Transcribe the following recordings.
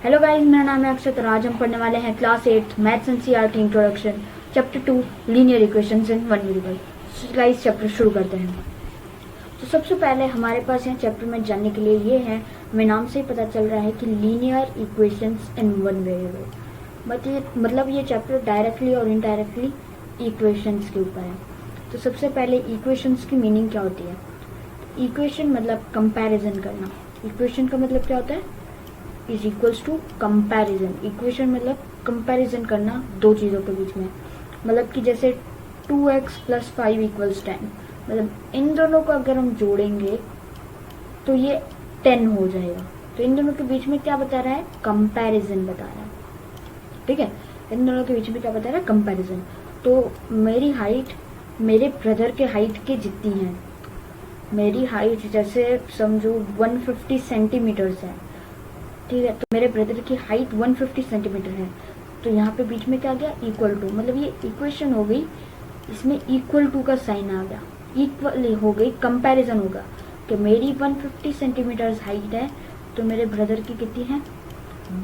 Hello guys, मेरा नाम है अक्षत और आज हम पढ़ने वाले हैं class 8 maths NCERT introduction chapter 2 linear equations in one variable. Guys chapter शुरू करते हैं। तो सबसे पहले हमारे पास यहाँ चैप्टर में जानने के लिए ये है, हमें नाम से ही पता चल रहा है कि linear equations in one variable. मतलब ये चैप्टर डायरेक्टली और इनडायरेक्टली इक्वेशंस के ऊपर है। तो सबसे पहले इक्वेशंस की मीनिंग क्या होती है। इक्वेशन मतलब कंपैरिजन करना। इक्वेशन का मतलब क्या होता है, is equals to comparison. Equation मतलब कंपैरिजन करना दो चीज़ों के बीच में। मतलब कि जैसे 2x + 5 = 10, मतलब इन दोनों को अगर हम जोड़ेंगे तो ये 10 हो जाएगा। तो इन दोनों के बीच में क्या बता रहा है, कंपैरिजन बता रहा है। ठीक है, इन दोनों के बीच में क्या बता रहा है, कंपैरिजन। तो मेरी हाइट मेरे ब्रदर के हाइट के जितनी है। मेरी हाइट जैसे समझो 150 सेंटीमीटर्स है, ठीक है। तो मेरे ब्रदर की हाइट 150 सेंटीमीटर है। तो यहाँ पे बीच में क्या आ गया, इक्वल टू। मतलब ये इक्वेशन हो गई, इसमें इक्वल टू का साइन आ गया, इक्वल हो गई, कंपैरिजन होगा कि मेरी 150 सेंटीमीटर हाइट है तो मेरे ब्रदर की कितनी है,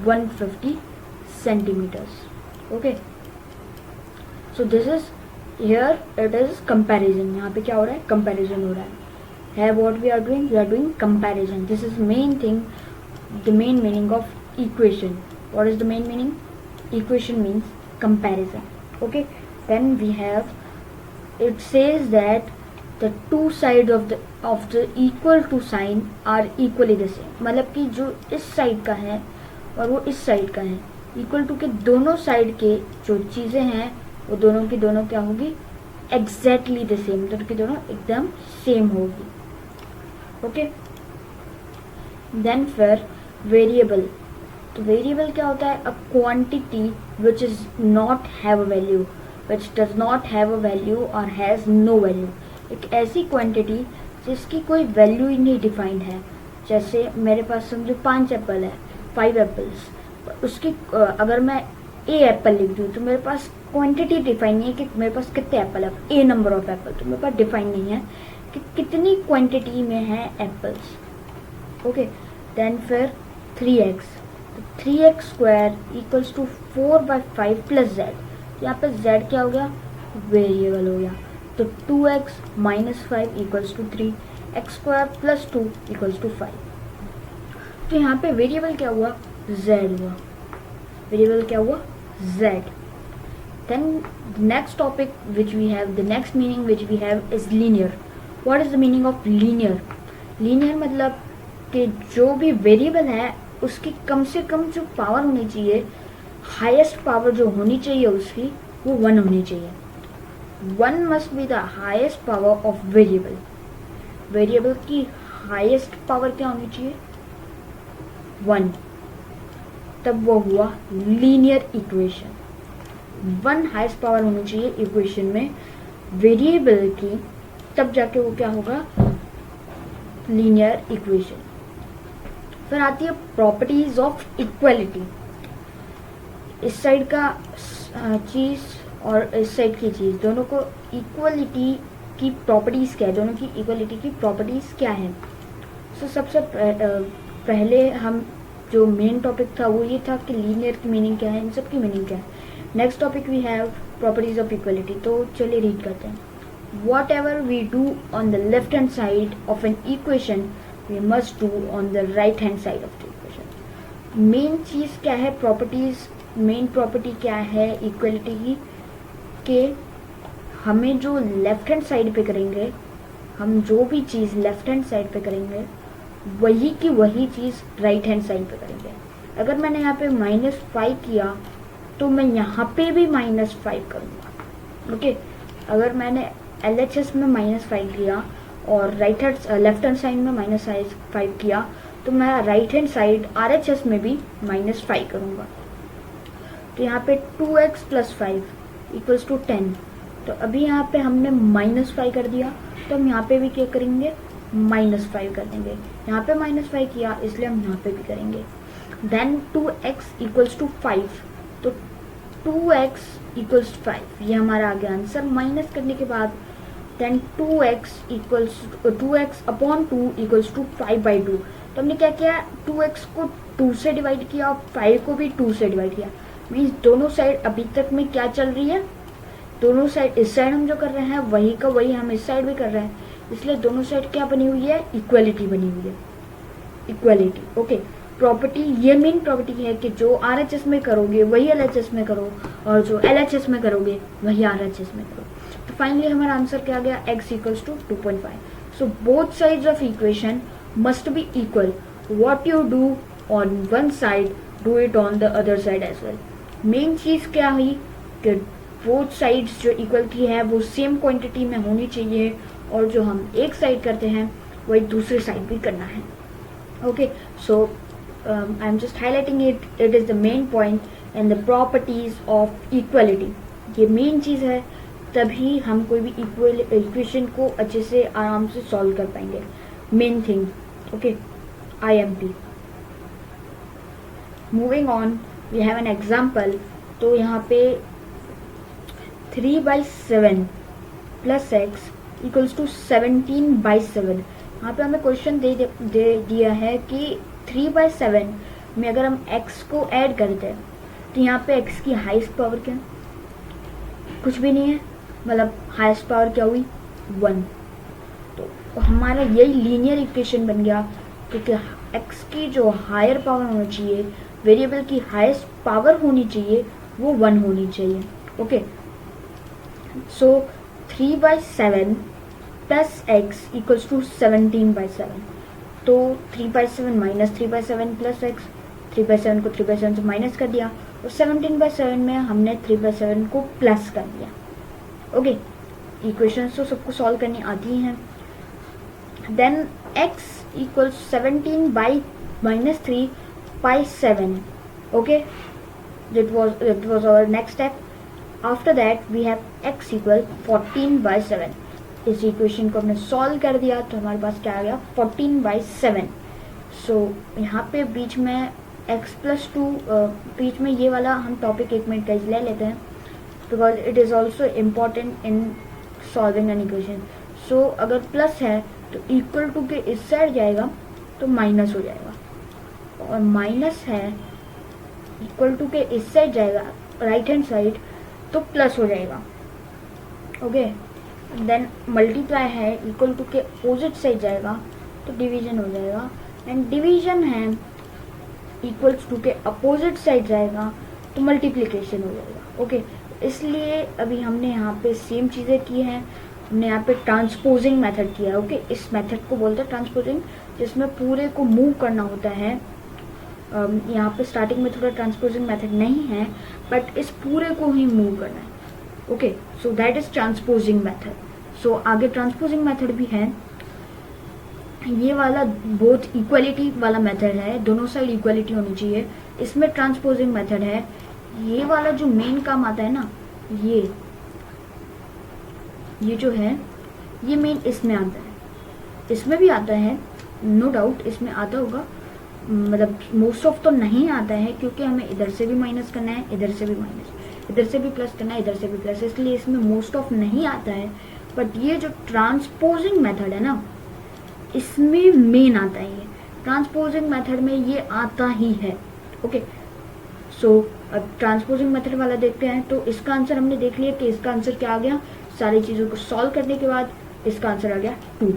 150 centimetres. Okay, so this is here it is comparison. यहाँ पे क्या हो रहा है, कंपैरिजन हो रहा है। What we are doing comparison. This is main thing, the main meaning of equation. What is the main meaning? Equation means comparison. Okay, then we have, it says that the two sides of the equal to sign are equally the same. मतलब कि जो इस side का है और वो इस side का है, इक्वल टू के दोनों साइड के जो चीज़ें हैं वो दोनों की दोनों क्या होगी, एग्जैक्टली द सेम। दोनों की दोनों एकदम सेम होगी। ओके, देन फिर वेरिएबल। तो वेरिएबल क्या होता है, a quantity which is not have a value, which does not have a value और हैज़ नो वैल्यू। एक ऐसी क्वांटिटी जिसकी कोई वैल्यू ही नहीं डिफाइंड है। जैसे मेरे पास समझो 5 एप्पल है, 5 एप्पल्स। उसकी अगर मैं ए एप्पल लिख दूँ तो मेरे पास क्वांटिटी डिफाइन नहीं है कि मेरे पास कितने एप्पल है, ए नंबर ऑफ एप्पल। तो मेरे पास डिफाइन नहीं है कि कितनी क्वांटिटी में है एप्पल्स। ओके, देन फिर 3x। तो 3x² = 4/5 + z। यहाँ पे z क्या हो गया, वेरिएबल हो गया। तो 2x - 5 = 3, x² + 2 = 5। तो यहाँ पे वेरिएबल क्या हुआ, z हुआ। वेरिएबल क्या हुआ, z। Then next topic which we have, the next meaning which we have is linear. What is the meaning of linear? Linear मतलब कि जो भी वेरिएबल है उसकी कम से कम जो पावर होनी चाहिए, हाईएस्ट पावर जो होनी चाहिए उसकी, वो 1 होनी चाहिए। 1 must be the highest power of variable. Variable की हाईएस्ट पावर क्या होनी चाहिए, 1। तब वो हुआ लीनियर इक्वेशन। 1 हाईएस्ट पावर होनी चाहिए इक्वेशन में वेरिएबल की, तब जाके वो क्या होगा, लीनियर इक्वेशन। फिर आती है प्रॉपर्टीज ऑफ इक्वलिटी। इस साइड का चीज़ और इस साइड की चीज़, दोनों को इक्वलिटी की प्रॉपर्टीज़ क्या है, दोनों की इक्वलिटी की प्रॉपर्टीज़ क्या है। सो सबसे पहले हम जो मेन टॉपिक था वो ये था कि लीनियर की मीनिंग क्या है, इन सब की मीनिंग क्या है। Next topic we have properties of equality. तो चलिए रीड करते हैं। Whatever we do on the left hand side of an equation, we must do on the right hand side of the equation. Main चीज़ क्या है, properties, main property क्या है equality की, कि हमें जो लेफ्ट हैंड साइड पे करेंगे, हम जो भी चीज़ लेफ्ट हैंड साइड पे करेंगे वही की वही चीज़ राइट हैंड साइड पे करेंगे। अगर मैंने यहाँ पे -5 किया तो मैं यहाँ पे भी -5 करूँगा। ओके, अगर मैंने LHS में -5 किया और लेफ्ट हैंड साइड में -5 किया तो मैं राइट हैंड साइड RHS में भी -5 करूँगा। तो यहाँ पे 2x + 5 = 10। तो अभी यहाँ पे हमने -5 कर दिया तो हम यहाँ पे भी क्या करेंगे, -5 कर देंगे। यहाँ पे -5 किया इसलिए हम यहाँ पे भी करेंगे। Then 2x = 5। तो 2x = 5, ये हमारा आ गया आंसर। माइनस करने के बाद देन 2x = 2 = 5/2। तो हमने क्या किया, 2x को 2 से डिवाइड किया और 5 को भी 2 से डिवाइड किया। मीन्स दोनों साइड अभी तक में क्या चल रही है, दोनों साइड, इस साइड हम जो कर रहे हैं वही का वही हम इस साइड भी कर रहे हैं, इसलिए दोनों साइड क्या बनी हुई है, इक्वलिटी बनी हुई है, इक्वलिटी। ओके, प्रॉपर्टी, ये मेन प्रॉपर्टी है कि जो RHS में करोगे वही LHS में करो और जो LHS में करोगे वही RHS में करो। तो फाइनली हमारा आंसर क्या आ गया, x equals to 2.5। So both sides of equation must be equal, what you do on one side do it on the other side as well. Main चीज क्या हुई कि बोथ साइड्स जो इक्वल की है वो सेम क्वांटिटी में होनी चाहिए और जो हम एक साइड करते हैं वही दूसरी साइड भी करना है। Okay, so I am just highlighting it is the main point in the properties of equality. ये मेन चीज है, तभी हम कोई भी इक्वेशन को अच्छे से आराम से सॉल्व कर पाएंगे। Main thing, okay, IMP। Moving on, we have an example. तो यहाँ पे 3/7 प्लस x इक्वल्स टू 17/7। यहाँ पे हमें क्वेश्चन दे दिया है कि 3/7 में अगर हम x को ऐड करते हैं तो यहाँ पे x की हाईएस्ट पावर क्या है, कुछ भी नहीं है, मतलब हाईएस्ट पावर क्या हुई, 1। तो हमारा यही लीनियर इक्वेशन बन गया, क्योंकि x की जो हायर पावर होनी चाहिए, वेरिएबल की हाईएस्ट पावर होनी चाहिए, वो 1 होनी चाहिए। Okay, so 3/7 plus x equals to 17/7। तो 3/7 माइनस 3/7 प्लस x, 3/7 को 3/7 से माइनस कर दिया और 17/7 में हमने 3/7 को प्लस कर दिया। ओके, इक्वेशंस तो सबको सॉल्व करनी आती हैं। Then x equals 17 by minus 3/7. Okay, that was our next step. After that we have x equal 14/7. इस इक्वेशन को हमने सॉल्व कर दिया तो हमारे पास क्या आ गया, 14/7। सो यहाँ पे बीच में x plus 2, बीच में ये वाला हम टॉपिक 1 मिनट का ले लेते हैं, because it is also important in solving an equation. So अगर प्लस है तो इक्वल टू के इस साइड जाएगा तो माइनस हो जाएगा, और माइनस है इक्वल टू के इस साइड जाएगा राइट हैंड साइड तो प्लस हो जाएगा। ओके, देन मल्टीप्लाई है इक्वल टू के अपोजिट साइड जाएगा तो डिवीजन हो जाएगा, एंड डिवीजन है इक्वल्स टू के अपोजिट साइड जाएगा तो मल्टीप्लिकेशन हो जाएगा। ओके, इसलिए अभी हमने यहाँ पे सेम चीज़ें की हैं, हमने यहाँ पे ट्रांसपोजिंग मेथड किया है। ओके, इस मेथड को बोलते हैं ट्रांसपोजिंग, जिसमें पूरे को मूव करना होता है। यहाँ पे स्टार्टिंग में थोड़ा ट्रांसपोजिंग मेथड नहीं है, बट इस पूरे को ही मूव करना है। Okay, so that is transposing method. So आगे ट्रांसपोजिंग मेथड भी है, ये वाला बोथ इक्वलिटी वाला मेथड है, दोनों साइड इक्वलिटी होनी चाहिए, इसमें ट्रांसपोजिंग मेथड है। ये वाला जो मेन काम आता है ना, ये जो है ये मेन इसमें आता है, इसमें भी आता है नो डाउट, इसमें आता होगा, मतलब मोस्ट ऑफ तो नहीं आता है, क्योंकि हमें इधर से भी माइनस करना है, इधर से भी माइनस, इधर से भी प्लस करना है, इधर से भी प्लस, इसलिए इसमें मोस्ट ऑफ नहीं आता है। बट ये जो ट्रांसपोजिंग मेथड है ना, इसमें मेन आता है, ये ट्रांसपोजिंग मेथड में ये आता ही है। ओके, सो अब ट्रांसपोजिंग मेथड वाला देखते हैं। तो इसका आंसर हमने देख लिया कि इसका आंसर क्या आ गया, सारी चीज़ों को सॉल्व करने के बाद इसका आंसर आ गया 2।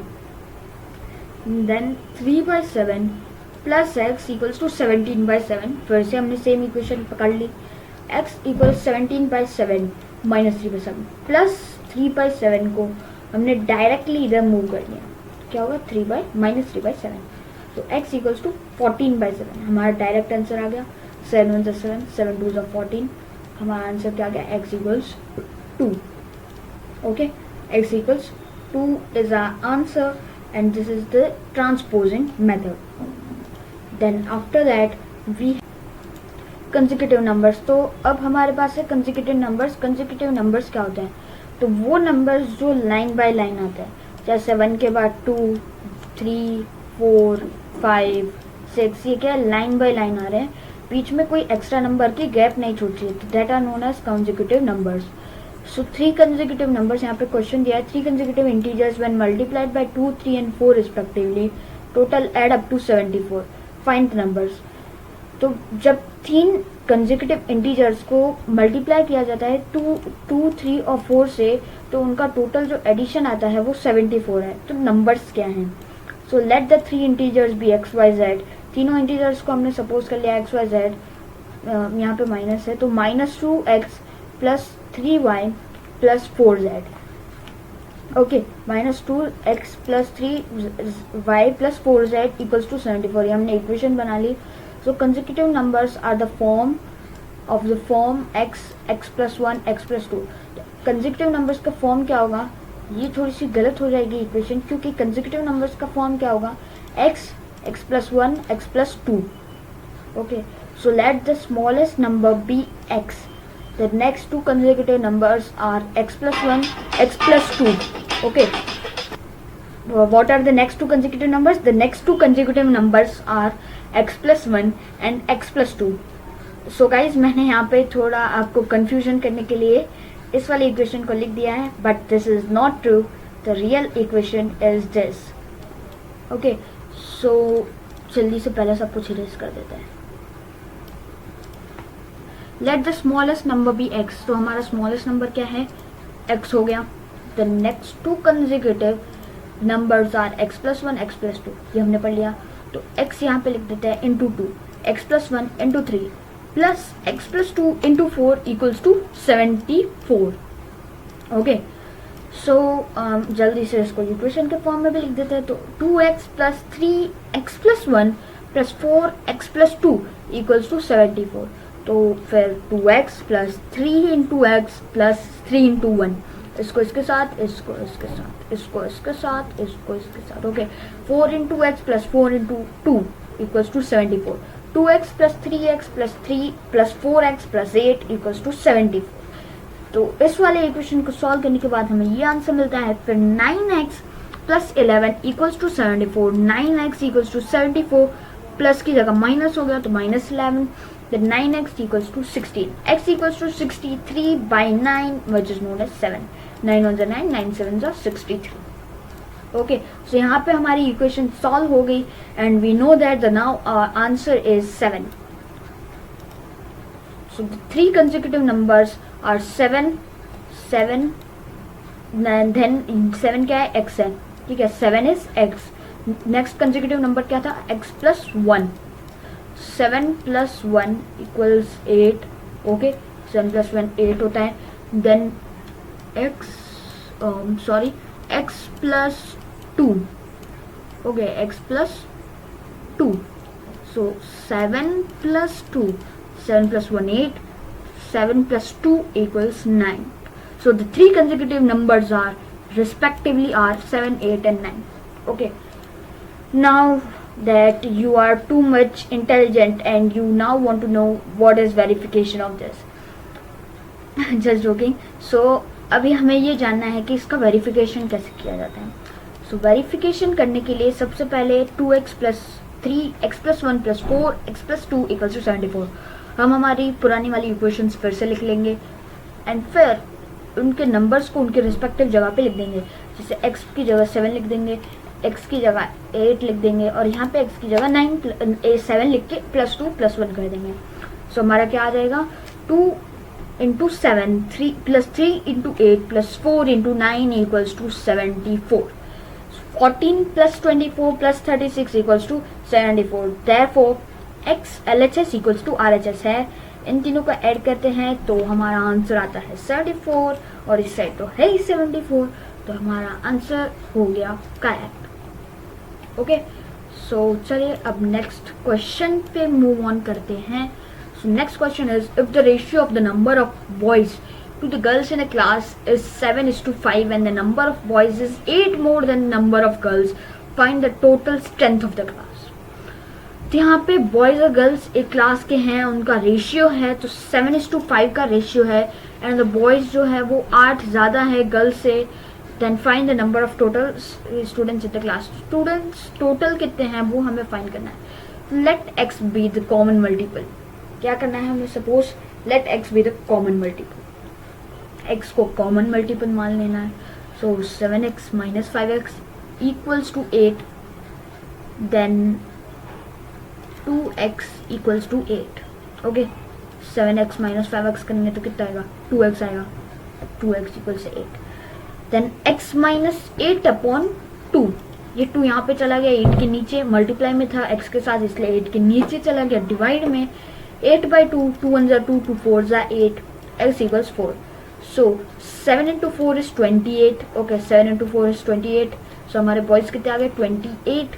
Then 3/7 plus x equals to 17/7। फिर से हमने सेम इक्वेशन पकड़ ली, x इक्वल्स 17/7 माइनस 3/7 प्लस 3/7 को हमने डायरेक्टली इधर मूव कर लिया, क्या होगा माइनस 3/7। तो x इक्वल्स टू 14/7 हमारा डायरेक्ट आंसर आ गया। 7 1 7, 7 2 14, हमारा आंसर क्या आ गया, x equals 2। Okay, x equals 2 is our answer, and this is the transposing method. Then after that we consecutive numbers। तो अब हमारे पास है consecutive numbers। consecutive numbers क्या होते हैं, तो वो numbers जो line by line आते हैं, जैसे 1 के बाद 2 3 4 5 6, ये क्या लाइन बाय लाइन आ रहे हैं, बीच में कोई एक्स्ट्रा नंबर की गैप नहीं छूट रही है, तो that are known as consecutive numbers। So 3 consecutive numbers, यहाँ पे क्वेश्चन दिया है 3 consecutive integers when multiplied by 2 3 and 4 respectively total add up to 74, find the numbers। तो जब 3 कंसेक्यूटिव इंटीजर्स को मल्टीप्लाई किया जाता है 2, 3 और 4 से, तो उनका टोटल जो एडिशन आता है वो 74 है। तो नंबर्स क्या हैं? So let the 3 integers be x y z. तीनों इंटीजर्स को हमने सपोज कर लिया एक्स वाई जेड, यहाँ पे माइनस है, तो -2x plus 3y plus 4z। Okay, -2x plus 3y plus 4z equals to 74। ये हमने इक्वेशन बना ली। So consecutive numbers are the form of the form x plus 1 x plus 2। Consecutive numbers का फॉर्म क्या होगा? ये थोड़ी सी गलत हो जाएगी इक्वेशन, क्योंकि कंसेक्यूटिव नंबर्स का फॉर्म क्या होगा? x plus 1 x plus 2। Okay, so let the smallest number be x. The next two consecutive numbers are x plus 1 x plus 2. Okay, what are the next two consecutive numbers? The next two consecutive numbers are x plus 1 and x plus 2. So guys, मैंने यहाँ पे थोड़ा आपको confusion करने के लिए इस वाली इक्वेशन को लिख दिया है, but this is not true. The real equation is this. Okay, so जल्दी से पहले सब कुछ इरेज कर देते हैं। Let the smallest number be x. तो हमारा स्मॉलेस्ट नंबर क्या है? एक्स हो गया। The next two consecutive numbers are x plus 1 x plus 2। ये हमने पढ़ लिया। तो एक्स यहाँ पे लिख देते हैं into 2, x plus 1 into 3 plus x plus 2 into 4 equals to 74। Okay, so जल्दी से इसको इक्वेशन के फॉर्म में भी लिख देते हैं। तो 2x plus 3x plus 1 plus 4x plus 2 equals to 74। तो फिर 2x plus 3 into x plus 3 into 1, इसको इसके साथ, इसको इसके साथ, इसको इसके साथ, इसको इसके साथ। Okay, 4 into x plus 4 into 2 equals to 74। 2x plus 3x plus 3 plus 4x plus 8 equals to 74। तो इस वाले इक्वेशन को सॉल्व करने के बाद हमें ये आंसर मिलता है। फिर 9x plus 11 equals to 74। 9x equals to 74, plus की जगह माइनस हो गया तो -11। Then 9x equals to 16. X equals to 63 by 9, which is known as 7. 9 1s are 9, 9 7s are 63. Okay, so यहाँ पे हमारी equation solve हो गई, and we know that the now answer is 7. So the three consecutive numbers are 7, 7, and then 7 क्या है? X है, ठीक है, 7 is X. Next consecutive number क्या था? X plus 1. 7 plus 1 equals 8. Okay, 7 plus 1 8 होता है। Then x plus 2। Okay, x plus 2। So 7 plus 2, 7 plus 1 8, 7 plus 2 equals 9. So the three consecutive numbers are respectively are 7, 8 and 9. Okay, now that you are too much intelligent and you now want to know what is verification of this. Just joking. So अभी हमें ये जानना है कि इसका verification कैसे किया जाता है। सो वेरिफिकेशन करने के लिए सबसे पहले 2x plus 3 x plus 1 plus 4 x plus 2 equals to 74 हम हमारी पुरानी वाली इक्वेशंस फिर से लिख लेंगे, एंड फिर उनके नंबर्स को उनके रिस्पेक्टिव जगह पे लिख देंगे। जैसे x की जगह 7 लिख देंगे, x की जगह 8 लिख देंगे, और यहाँ पे x की जगह 7 लिख के प्लस 2 प्लस 1 कर देंगे। सो हमारा क्या आ जाएगा? 2 into 7 3 plus 3 into 8 plus 4 into 9 equals to 74। 14 plus 24 plus 36 equals to 74। Therefore x LHS equals to RHS है। इन तीनों को ऐड करते हैं तो हमारा आंसर आता है 74, और इस साइड तो है ही 74, तो हमारा आंसर हो गया करेक्ट। ओके, सो चलिए अब नेक्स्ट क्वेश्चन पे मूव ऑन करते हैं। So next question is, if the ratio of the number of boys to the girls in a class is 7:5 and the number of boys is 8 more than the number of girls, find the total strength of the class. तो यहाँ पे boys और girls एक class के हैं, उनका ratio है तो 7:5 का रेशियो है, एंड द बॉयज जो है वो 8 ज़्यादा है गर्ल्स से। Then find the number of total students in the class. Students टोटल कितने हैं वो हमें फाइंड करना है। Let x be the common multiple. क्या करना है हमें? Suppose let x be the common multiple, x को कॉमन मल्टीपल मान लेना है। So 7x minus 5x equals to 8, then 2x equals to 8। Okay, 7x minus 5x करेंगे तो कितना आएगा, 2x आएगा, 2x equals 8। Then x minus 8 upon 2, ये 2 यहाँ पे चला गया, 8 के नीचे, मल्टीप्लाई में था x के साथ इसलिए 8 के नीचे चला गया, डिवाइड में 8/2, 2 1 जा 2, 2 4 जा 8, x equals 4। So 7 into 4 is 28। Okay, 7 into 4 is 28। सो हमारे बॉयज कितने आ गए, 28,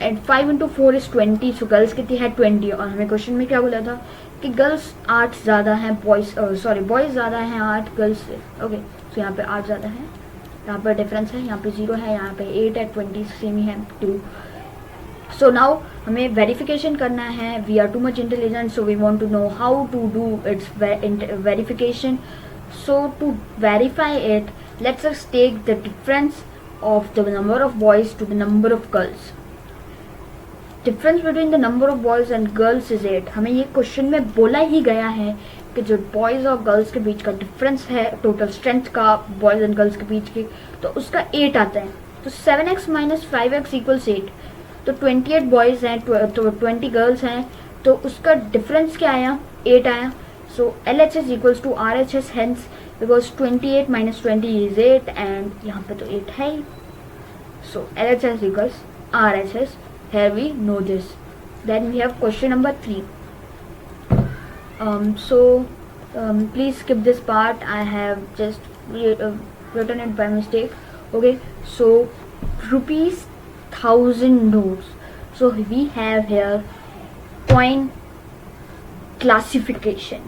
and 5 into 4 is 20। So girls कितनी है, 20। और हमें क्वेश्चन में क्या बोला था कि गर्ल्स 8 ज़्यादा हैं बॉयज, सॉरी बॉयज ज़्यादा हैं 8 गर्ल्स से। ओके, सो यहाँ पे 8 ज़्यादा है, यहाँ पर डिफरेंस है, यहाँ पे 0 है, यहाँ पे 8 है, 20 सेम ही है 2। सो नाउ हमें वेरिफिकेशन करना है, we are too much intelligent, so we want to know how to do its verification. So to verify it, let's us take the difference of the number of boys to the number of girls. Difference between the number of boys and girls is 8। हमें ये question में बोला ही गया है कि जो boys और girls के बीच का डिफरेंस है टोटल स्ट्रेंथ का बॉयज़ एंड गर्ल्स के बीच की, तो उसका 8 आता है। तो 7x माइनस 5x इक्वल्स 8। तो 28 बॉयज़ हैं तो 20 गर्ल्स हैं, तो उसका डिफरेंस क्या आया, 8 आया। So LHS equals to RHS, hence because 28 minus 20 is 8 and यहाँ पे तो 8 है ही। So LHS equals RHS, here we know this। Then we have question number 3। Please skip this part, I have just written it by mistake। Okay, so rupees 1000 notes। So we have here coin classification,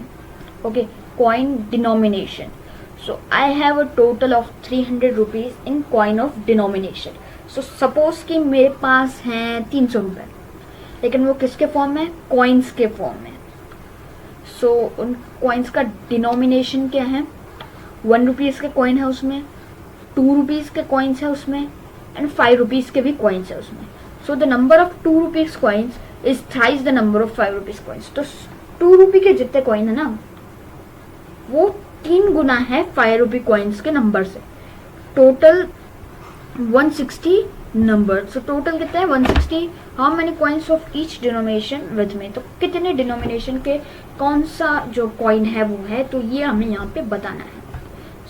okay, coin denomination। So I have a total of 300 rupees in coin of denomination। So suppose कि मेरे पास हैं 300 रुपये, लेकिन वो किसके form में, coins के form में। सो उन कॉइन्स का डिनोमिनेशन क्या है, 1 रुपीज़ के कॉइन है उसमें, 2 रुपीज़ के कॉइन्स है उसमें, एंड 5 रुपीज़ के भी कॉइन्स है उसमें। So the number of 2 rupees coins is thrice the number of 5 rupees coins. तो 2 रुपये के जितने कॉइन है ना, वो 3 गुना है 5 रुपये कॉइन्स के नंबर से। Total 160 number. सो टोटल कितना है, 160। How many coins of each denomination with में, तो कितने डिनोमिनेशन के कौन सा जो कॉइन है वो है, तो ये हमें यहाँ पे बताना है।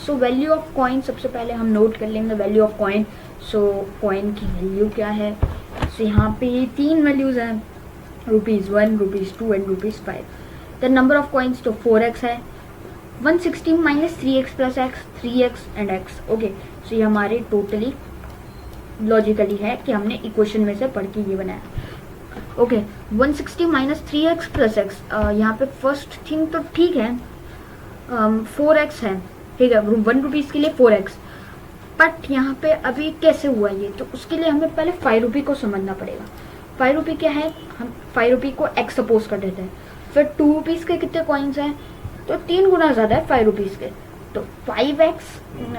सो वैल्यू ऑफ कॉइन, सबसे पहले हम नोट कर लेंगे value of coin. So coin की वैल्यू क्या है, सो यहाँ पे ये 3 वैल्यूज हैं, ₹1, ₹2 and ₹5। The number of coins तो 4x है, 160 minus 3x plus x, 3x and x। Okay, so ये हमारे टोटली लॉजिकली है कि हमने इक्वेशन में से पढ़ के ये बनाया। Okay, 160 minus 3x plus x, यहाँ पे फर्स्ट थिंग तो ठीक है, 4x है, ठीक है, 1 रुपीज़ के लिए 4x। बट यहाँ पे अभी कैसे हुआ ये, तो उसके लिए हमें पहले 5 रुपये को समझना पड़ेगा। 5 रुपये क्या है, हम 5 रुपये को x सपोज कर देते हैं। फिर 2 रुपीज़ के कितने कॉइन्स हैं, तो 3 गुना ज़्यादा है 5 रुपीज़ के, तो 5x,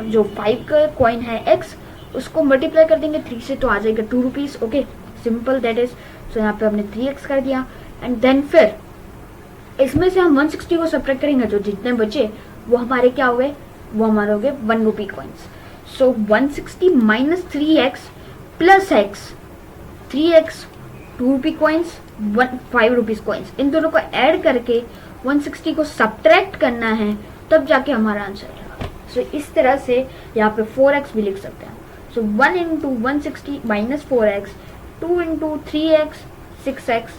जो 5 का कॉइन है x, उसको मल्टीप्लाई कर देंगे 3 से तो आ जाएगा 2 rupees. Okay, simple that is. So यहाँ पे हमने 3x कर दिया, एंड देन फिर इसमें से हम 160 को सब्ट्रैक्ट करेंगे, जो जितने बचे वो हमारे क्या हुए, वो हमारे हो गए 1 rupee coins. So 160 minus 3x plus x, 3x 2 rupee coins, 5 rupees coins, इन दोनों को ऐड करके 160 को सब्ट्रैक्ट करना है, तब जाके हमारा आंसर आएगा। सो इस तरह से यहाँ पे 4x भी लिख सकते हैं। सो 1 into 160 minus 4x, 2 into 3x 6x,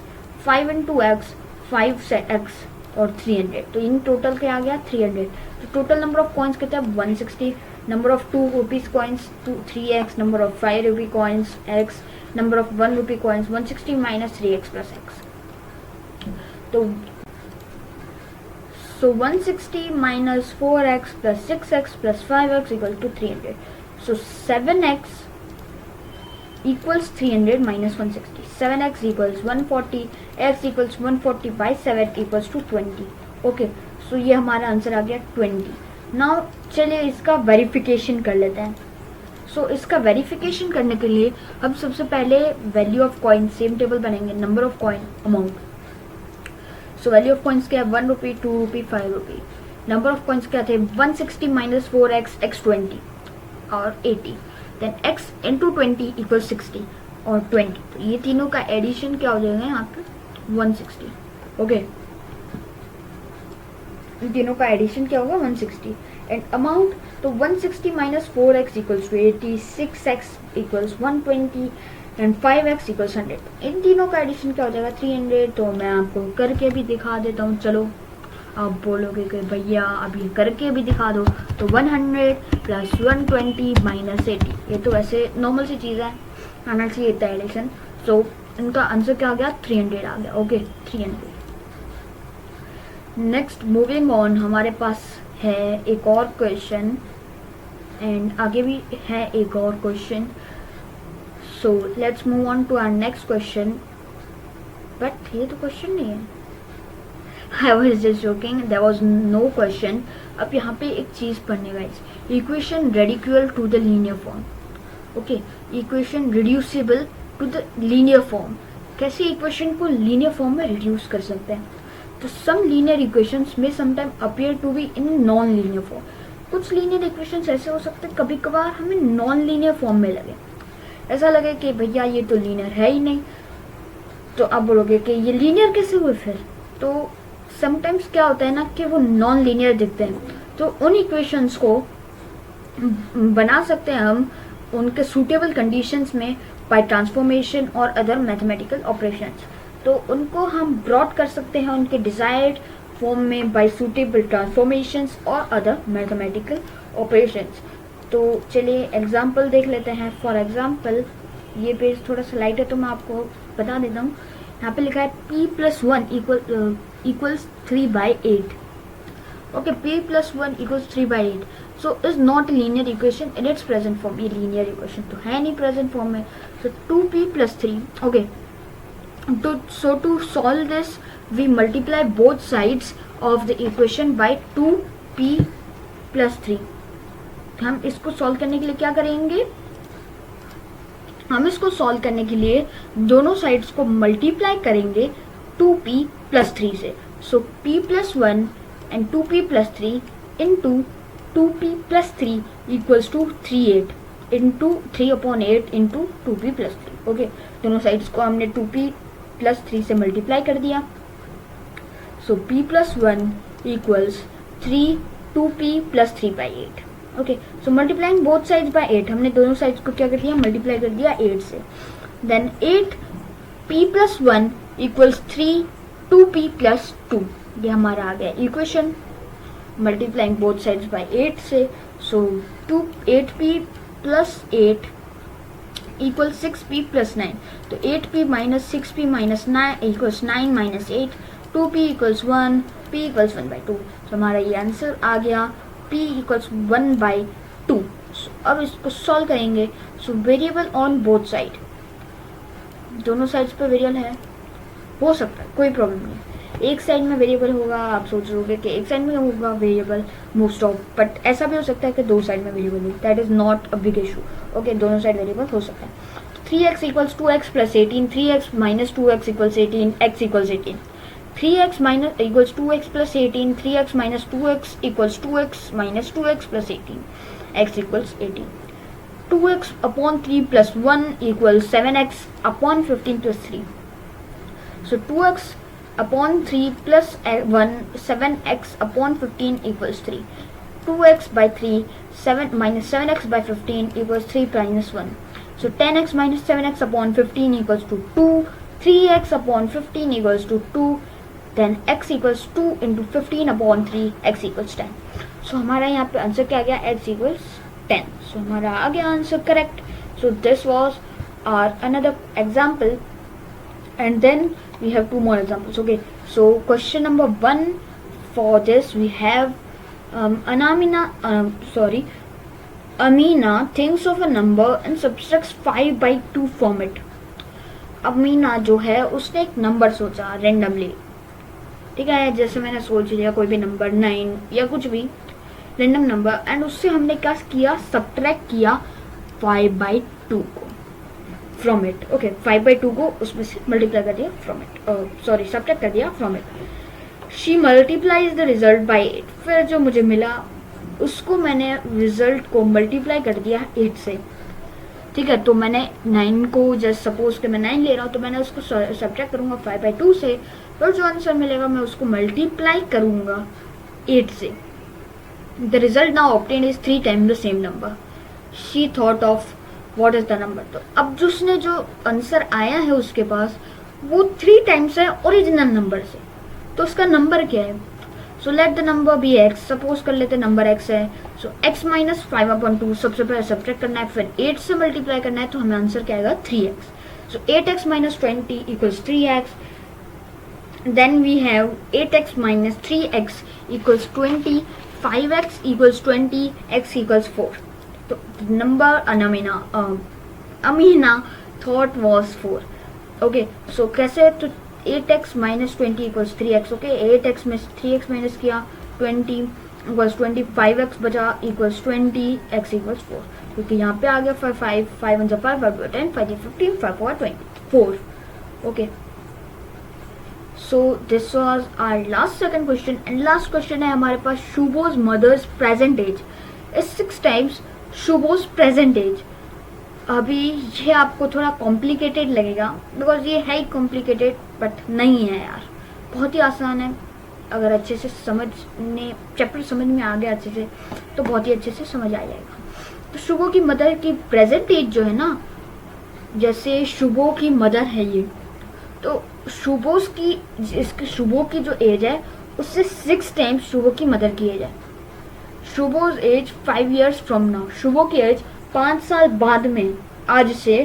5 into x 5x और 300। तो इन टोटल क्या आ गया, 300। तो टोटल नंबर ऑफ कॉइन्स कितना है, 160। Number of 2 rupees coins 3x, number of 5 rupee coins x, number of 1 rupee coins 160 minus 3x plus x। तो 160 minus 4x plus 6x plus 5x equal to 300. So 7x equals 300 minus 160. 7x equals 140, x equals 140 by 7 equals to 20. Okay, so ये हमारा answer आ गया 20. Now चलिए इसका verification कर लेते हैं। सो इसका वेरिफिकेशन करने के लिए हम सबसे पहले value of coin, same table बनेंगे, number of coin, amount. So value of coins क्या है, 1 rupee, 2 rupee, 5 rupee. Number of coins क्या थे, 160 माइनस 4x, x 20 और 80, देन x इंटू 20 इक्वल 60 और 20। तो ये तीनों का एडिशन क्या हो जाएगा यहाँ पे 160. ओके, इन तीनों का एडिशन क्या होगा 160. एंड अमाउंट, तो 160 minus 4x equals to 80, 6x equals 120 and 5x equals 100. इन तीनों का एडिशन क्या हो जाएगा 300. तो मैं आपको करके भी दिखा देता हूँ. चलो, आप बोलोगे कि भैया अभी करके भी दिखा दो. तो 100 प्लस 120 माइनस 80, ये तो वैसे नॉर्मल सी चीज़ है, आना चाहिए इतना एडिशन. सो इनका आंसर क्या आ गया 300 आ गया. ओके, 300. नेक्स्ट मूविंग ऑन, हमारे पास है एक और क्वेश्चन एंड आगे भी है एक और question. So let's move on to our next question. But ये तो क्वेश्चन नहीं है. I was just joking, there was no question. अब यहाँ पे एक चीज़ पढ़ने guys, equation reducible to the linear form. Okay, equation reducible to the linear form. कैसे इक्वेशन को लीनियर फॉर्म में रिड्यूस कर सकते हैं? तो सम लीनियर इक्वेशंस में sometime appear to be in non linear form. कुछ लीनियर इक्वेशंस ऐसे हो सकते हैं कभी कभार हमें नॉन लीनियर फॉर्म में लगे, ऐसा लगे कि भैया ये तो लीनियर है ही नहीं. तो आप बोलोगे कि ये लीनियर कैसे हुए फिर? तो समटाइम्स क्या होता है ना कि वो नॉन लीनियर दिखते हैं, तो उन इक्वेशंस को बना सकते हैं हम उनके सूटेबल कंडीशंस में बाय ट्रांसफॉर्मेशन और अदर मैथमेटिकल ऑपरेशंस. तो उनको हम ब्रॉड कर सकते हैं उनके डिजायर्ड फॉर्म में बाय सूटेबल ट्रांसफॉर्मेशंस और अदर मैथमेटिकल ऑपरेशंस. तो चलिए एग्जांपल देख लेते हैं. फॉर एग्जांपल, ये पेज थोड़ा सा लाइट है तो मैं आपको बता देता हूँ. यहाँ पे लिखा है p+1 equals 3/8. Okay, p+1 equals 3/8. So is not a linear equation in its present form. ये linear equation तो है नहीं present form में. So 2p plus 3. Okay. So to solve this, we multiply both sides of the equation by 2p plus 3. हम इसको solve करने के लिए क्या करेंगे? हम इसको सॉल्व करने के लिए दोनों साइड्स को मल्टीप्लाई करेंगे 2p plus 3 से. So p+1 and 2p plus 3 into 2p plus 3 equals to 3/8 into 3/8 into 2p plus 3. Okay, दोनों साइड्स को हमने 2p plus 3 से मल्टीप्लाई कर दिया. So p+1 equals 2p plus 3/8. Okay, so multiplying both sides by 8, हमने दोनों sides को क्या कर दिया मल्टीप्लाई कर दिया 8 से. Then 8p+1 equals 2p plus 2. ये हमारा आ गया equation multiplying both sides by 8 से. So 8p plus 8 equals 6p plus 9. तो 8p minus 6p minus 9 equals 9 minus 8. 2p equals 1, p equals 1/2. तो हमारा ये आंसर आ गया p इक्वल्स 1/2. अब इसको सॉल्व करेंगे. So variable on both side, दोनों साइड्स पे वेरिएबल है, हो सकता है कोई प्रॉब्लम नहीं. एक साइड में वेरिएबल होगा, आप सोच रहे कि एक साइड में होगा वेरिएबल मोस्ट ऑफ, बट ऐसा भी हो सकता है कि दो साइड में वेरिएबल हो. That is not a big issue. Okay, दोनों साइड वेरिएबल हो सकता है. 3x equals 2x plus 18, 3x minus 2x equals 18, x equals 18. 3x minus equals 2x plus 18, 3x minus 2x equals 2x minus 2x plus 18, x equals 18. 2x upon 3 plus 1 equals 7x upon 15 plus 3. So 2x upon 3 plus 1, 7x upon 15 equals 3. 2x by 3, 7 minus 7x by 15 equals 3 minus 1. So 10x minus 7x upon 15 equals to 2. 3x upon 15 equals to 2. Then x equals 2 into 15 upon 3, x equals 10. So हमारा यहाँ पे answer क्या आ गया x equals 10. So हमारा आ गया answer correct. So this was our another example and then we have two more examples. Okay, so question number 1 for this we have Amina thinks of a number and subtracts 5/2 from it. Amina जो है उसने एक number सोचा randomly, ठीक है, जैसे मैंने सोच लिया कोई भी नंबर 9 या कुछ भी रेंडम नंबर, एंड उससे हमने क्या किया सब्ट्रैक्ट किया 5/2 को फ्रॉम इट. ओके, 5/2 को उसमें से मल्टीप्लाई कर दिया फ्रॉम इट, सब्ट्रैक्ट कर दिया from it. She multiplies the result by 8. फिर जो मुझे मिला उसको मैंने रिजल्ट को मल्टीप्लाई कर दिया 8 से. ठीक है, तो मैंने 9 को जस्ट सपोज कि मैं 9 ले रहा हूँ, तो मैंने उसको सब्ट्रैक्ट करूँगा 5/2 से, फिर जो आंसर मिलेगा मैं उसको मल्टीप्लाई करूँगा 8 से। The result now obtain is 3 times the same number. She thought of what is the number. तो अब जो उसने जो आंसर आया है उसके पास वो 3 टाइम्स है ओरिजिनल नंबर से, तो उसका नंबर क्या है? So let the number be x, suppose कर लेते नंबर x है। सो x माइनस 5/2 सबसे पहले सब्ट्रैक्ट करना है, फिर 8 से मल्टीप्लाई करना है, तो हमें आंसर क्या आएगा 3x। So 8x minus 20 equals 3x, then we have 8x minus 3x equals 20, 5x equals 20, x equals 4। तो number Amina thought was 4। Okay, so कैसे? तो 8x minus 20 equals 3x। Okay, 8x में 3x माइनस किया 20 equals 20, 5x बचा equals 20, x equals 4, क्योंकि यहाँ पे आ गया 5 5 1 5 5 10 5 15 5 4 24। Okay, so this was our last second question, and last question है हमारे पास Shubho's mother's present age is 6 times Shubho's present age. अभी ये आपको थोड़ा कॉम्प्लिकेटेड लगेगा, बिकॉज ये है ही कॉम्प्लिकेटेड, बट नहीं है यार, बहुत ही आसान है। अगर अच्छे से समझने चैप्टर समझ में आ गया अच्छे से, तो बहुत ही अच्छे से समझ आ जाएगा। तो शुभो की मदर की प्रेजेंट एज जो है ना, जैसे शुभो की मदर है ये, तो शुभो की जो एज है उससे 6 टाइम्स शुभो की मदर की एज है। Shubho's age 5 years from now, Shubho की एज 5 साल बाद में आज से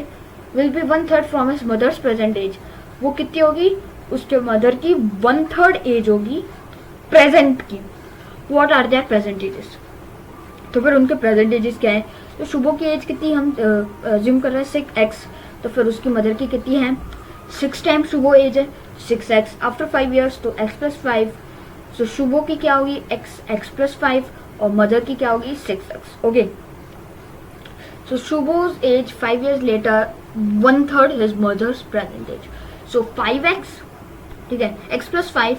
will be 1/3 from his mother's present age. वो कितनी होगी? उसके मदर की 1/3 एज होगी प्रेजेंट की। What are their present ages? तो फिर उनके प्रेजेंट एजेस क्या है? तो शुभो की एज कितनी हम अज्यूम कर रहे हैं 6x, तो फिर उसकी मदर की कितनी है? 6 टाइम्स शुभो एज है 6x आफ्टर 5 years, तो x + 5। सो शुभो की क्या होगी? x + 5, और मदर की क्या होगी? 6x। Okay, so Shubho's age 5 years later 1/3 his mother's present age. So 5x, ठीक है, x + 5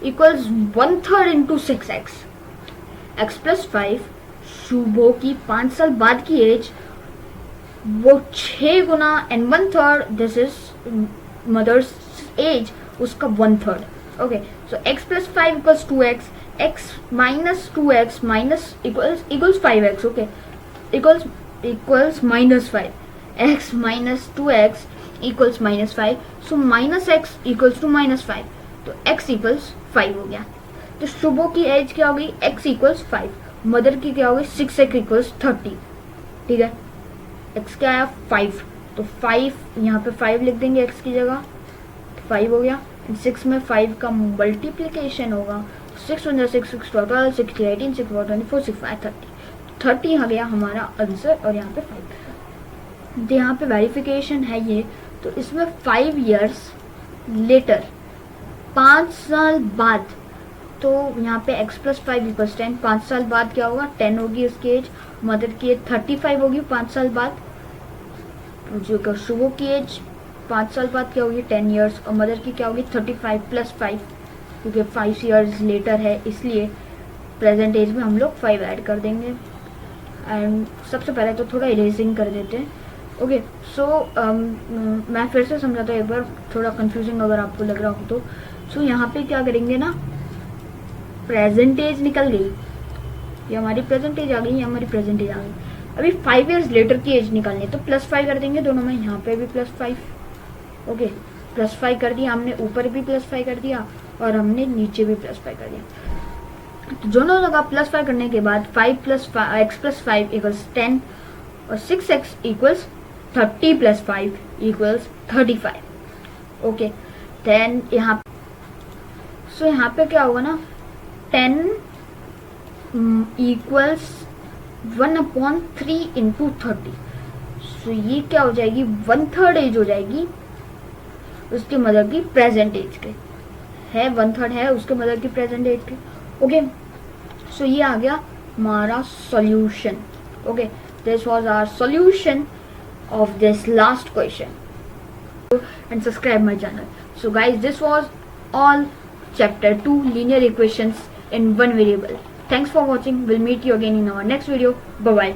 equals 1/3 into 6x। x + 5 Shubho की 5 साल बाद की एज, वो 6 गुना and 1/3, this is mother's age, उसका 1/3। Okay, so x + 5 equals 2x, x minus 2x minus equals 5x. Okay, equals -5, x minus 2x equals -5, so -x equals to -5, तो x equals 5 हो गया। तो शुभो की एज क्या हो गई? x इक्वल्स 5, मदर की क्या हो गई? 6x equals 30। ठीक है, x क्या आया? 5, तो 5 यहाँ पे 5 लिख देंगे x की जगह, 5 हो गया। 6 में 5 का मल्टीप्लीकेशन होगा, 6 × 6 6 12 6 18 6 24 6 5 30 आ गया हमारा आंसर, और यहाँ पे 5। तो यहाँ पे वेरिफिकेशन है ये, तो इसमें 5 years लेटर, 5 साल बाद, तो यहाँ पे x + 5 = 10, 5 साल बाद क्या होगा? 10 होगी उसकी एज, मदर की एज 35 होगी 5 साल बाद, जो शुभो की एज 5 साल बाद क्या होगी? 10 years, और मदर की क्या होगी? 35 + 5, क्योंकि 5 years लेटर है, इसलिए प्रेजेंट एज में हम लोग 5 ऐड कर देंगे। एंड सबसे पहले तो थोड़ा इरेजिंग कर देते हैं। ओके, सो मैं फिर से समझाता हूँ एक बार, थोड़ा कंफ्यूजिंग अगर आपको लग रहा हो तो। सो यहाँ पे क्या करेंगे ना, प्रेजेंट एज निकल गई, ये हमारी प्रेजेंट एज आ गई, ये हमारी प्रेजेंट एज आ गई। अभी 5 years लेटर की एज निकालनी है, तो +5 कर देंगे दोनों में, यहाँ पे भी +5। ओके, +5 कर दिया हमने, ऊपर भी +5 कर दिया, और हमने नीचे भी +5 कर दिया। तो दोनों जगह +5 करने के बाद 5 + 5 x + 5 इक्वल्स 10, और 6x equals 30 + 5 equals 35। Okay, then यहाँ पे क्या होगा ना, 10 इक्वल्स 1/3 × 30। सो ये क्या हो जाएगी? 1/3 एज हो जाएगी उसके मदर की प्रेजेंट एज के, है 1/3 है उसके मदर की प्रेजेंट एज के। ओके, सो ये आ गया हमारा solution. Okay, this was our solution of this last question, and subscribe my channel. So guys, this was all chapter 2 linear equations in one variable. Thanks for watching. We'll meet you again in our next video. Bye bye.